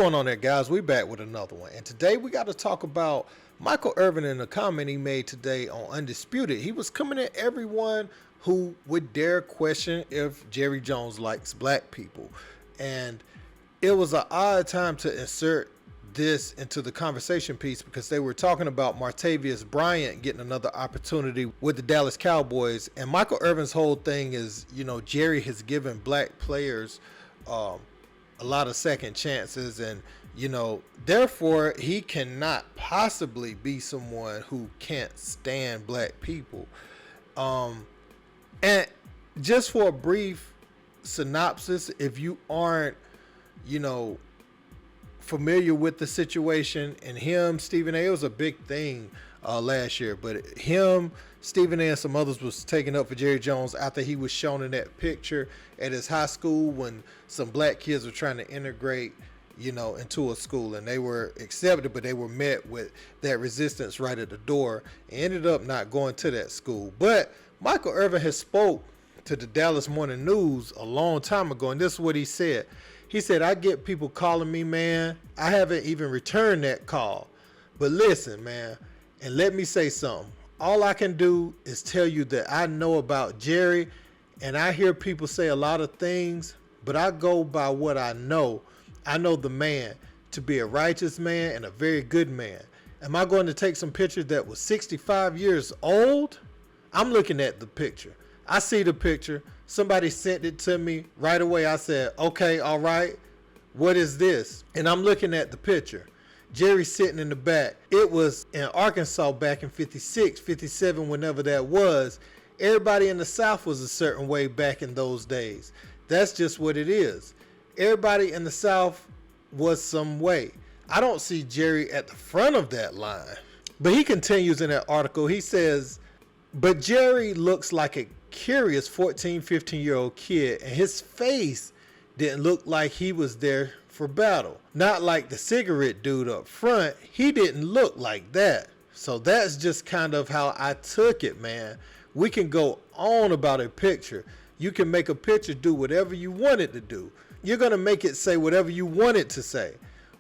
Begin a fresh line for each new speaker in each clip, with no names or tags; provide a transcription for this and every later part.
going on there, guys? We back with another one. And today we got to talk about Michael Irvin and a comment he made today on Undisputed. He was coming at everyone who would dare question if Jerry Jones likes black people. And it was an odd time to insert this into the conversation piece because they were talking about Martavius Bryant getting another opportunity with the Dallas Cowboys. And Michael Irvin's whole thing is, Jerry has given black players a lot of second chances, and therefore he cannot possibly be someone who can't stand black people. And just for a brief synopsis, if you aren't familiar with the situation, and him, Stephen A, it was a big thing last year, but him, Stephen A, and some others was taken up for Jerry Jones after he was shown in that picture at his high school when some black kids were trying to integrate into a school, and they were accepted, but they were met with that resistance right at the door and ended up not going to that school. But Michael Irvin has spoke to the Dallas Morning News a long time ago, and this is what he said. He said, I get people calling me, man. I haven't even returned that call. But listen, man, and let me say something. All I can do is tell you that I know about Jerry, and I hear people say a lot of things, but I go by what I know. I know the man to be a righteous man and a very good man. Am I going to take some picture that was 65 years old? I'm looking at the picture. I see the picture. Somebody sent it to me right away. I said, okay, all right, what is this? And I'm looking at the picture. Jerry's sitting in the back. It was in Arkansas back in 56, 57, whenever that was. Everybody in the South was a certain way back in those days. That's just what it is. Everybody in the South was some way. I don't see Jerry at the front of that line. But he continues in that article. He says, but Jerry looks like a curious 14, 15-year-old kid, and his face didn't look like he was there for battle. Not like the cigarette dude up front. He didn't look like that. So that's just kind of how I took it, man. We can go on about a picture. You can make a picture do whatever you want it to do. You're going to make it say whatever you want it to say.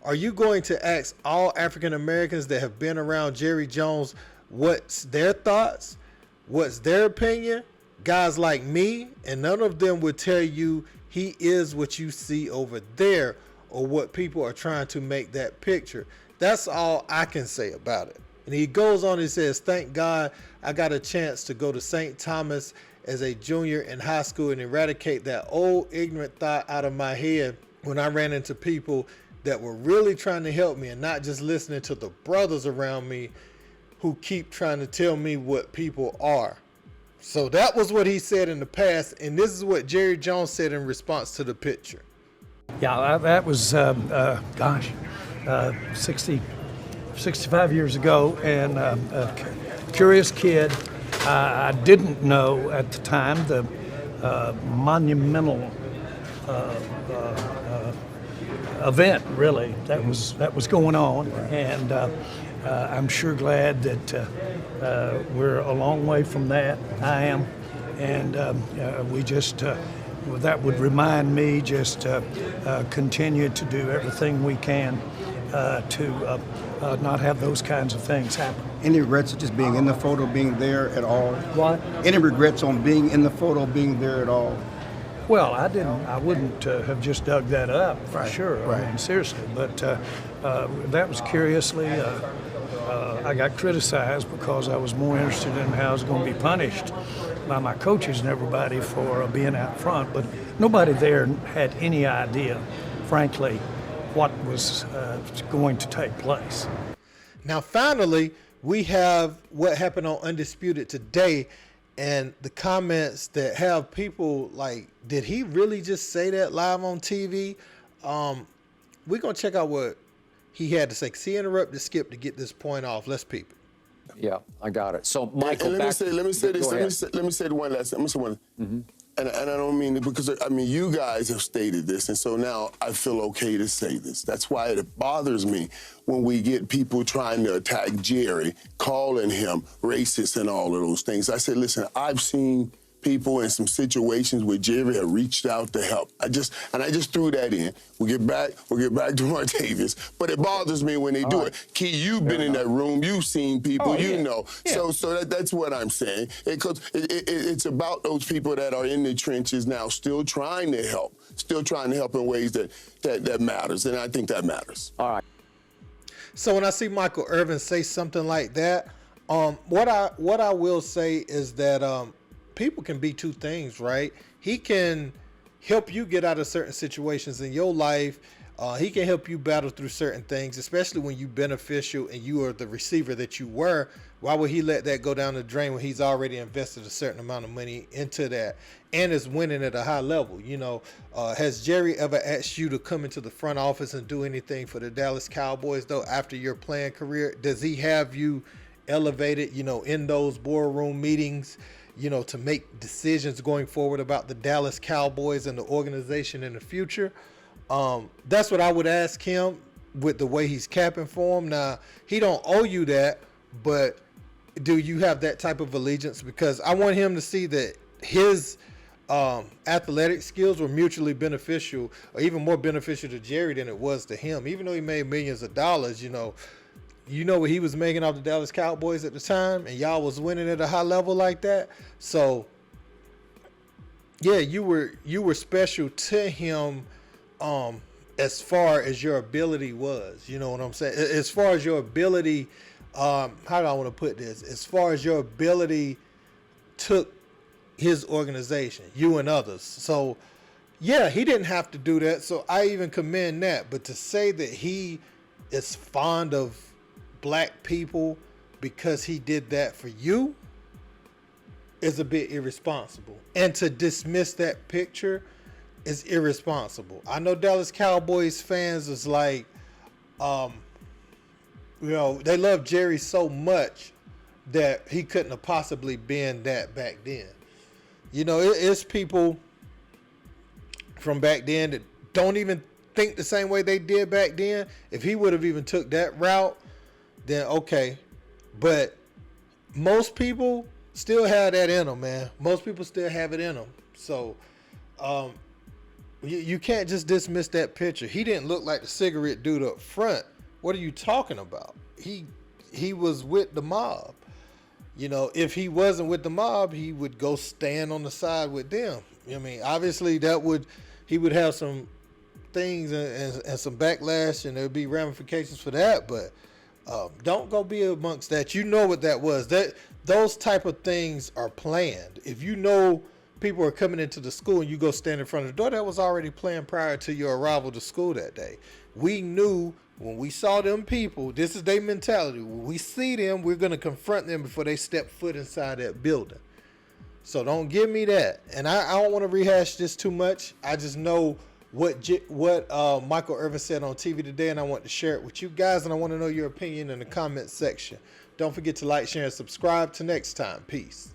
Are you going to ask all African Americans that have been around Jerry Jones what's their thoughts? What's their opinion? Guys like me, and none of them would tell you he is what you see over there or what people are trying to make that picture. That's all I can say about it. And he goes on, he says, thank God I got a chance to go to St. Thomas as a junior in high school and eradicate that old ignorant thought out of my head when I ran into people that were really trying to help me and not just listening to the brothers around me who keep trying to tell me what people are. So that was what he said in the past, and this is what Jerry Jones said in response to the picture.
Yeah, that was, 65 years ago, and a curious kid. I didn't know at the time the monumental event, really, that was going on, and I'm sure glad that we're a long way from that. I am, and we just that would remind me just continue to do everything we can to not have those kinds of things happen.
Any regrets of just being in the photo, being there at all?
What?
Any regrets on being in the photo, being there at all?
Well, I wouldn't have just dug that up for sure.
Right.
I mean, seriously. But that was curiously, I got criticized because I was more interested in how I was going to be punished by my coaches and everybody for being out front. But nobody there had any idea, frankly, what was going to take place.
Now, finally, we have what happened on Undisputed today, and the comments that have people like, did he really just say that live on TV? We're going to check out what he had to say, because he interrupted Skip to get this point off. Let's peep it.
Yeah, I got it. So, Michael,
let me say this. Let me say one last thing. Mm-hmm. And I don't mean it because, you guys have stated this, and so now I feel okay to say this. That's why it bothers me when we get people trying to attack Jerry, calling him racist and all of those things. I said, listen, I've seen people in some situations where Jerry had reached out to help. I just threw that in. We'll get back to Martavius. But it bothers me when they do it. Key, you've been in that room. You've seen people. You know. Yeah. So that's what I'm saying. It's about those people that are in the trenches now, still trying to help in ways that matters. And I think that matters.
All right.
So when I see Michael Irvin say something like that, what I will say is that people can be two things, right? He can help you get out of certain situations in your life. He can help you battle through certain things, especially when you beneficial and you are the receiver that you were. Why would he let that go down the drain when he's already invested a certain amount of money into that and is winning at a high level? You know, has Jerry ever asked you to come into the front office and do anything for the Dallas Cowboys, though, after your playing career? Does he have you elevated, you know, in those boardroom meetings, you know, to make decisions going forward about the Dallas Cowboys and the organization in the future? That's what I would ask him with the way he's capping for him. Now, he don't owe you that, but do you have that type of allegiance? Because I want him to see that his athletic skills were mutually beneficial, or even more beneficial to Jerry than it was to him. Even though he made millions of dollars, you know what he was making off the Dallas Cowboys at the time, and y'all was winning at a high level like that. So yeah, you were special to him as far as your ability was. You know what I'm saying? As far as your ability, how do I want to put this? As far as your ability took his organization, you and others. So yeah, he didn't have to do that. So I even commend that. But to say that he is fond of black people because he did that for you is a bit irresponsible. And to dismiss that picture is irresponsible. I know Dallas Cowboys fans is like, you know, they love Jerry so much that he couldn't have possibly been that back then. You know, it's people from back then that don't even think the same way they did back then. If he would have even took that route, then okay. But most people still have that in them, man. Most people still have it in them. So you can't just dismiss that picture. He didn't look like the cigarette dude up front. What are you talking about? He was with the mob. You know, if he wasn't with the mob, he would go stand on the side with them. I mean, obviously he would have some things and some backlash, and there'd be ramifications for that. But don't go be amongst that. You know what that was. Those type of things are planned. If you know people are coming into the school and you go stand in front of the door, that was already planned prior to your arrival to school that day. We knew when we saw them people, this is their mentality. When we see them, we're going to confront them before they step foot inside that building. So don't give me that. And I don't want to rehash this too much. I just know what Michael Irvin said on TV today, and I want to share it with you guys, and I want to know your opinion in the comment section. Don't forget to like, share, and subscribe. Till next time. Peace.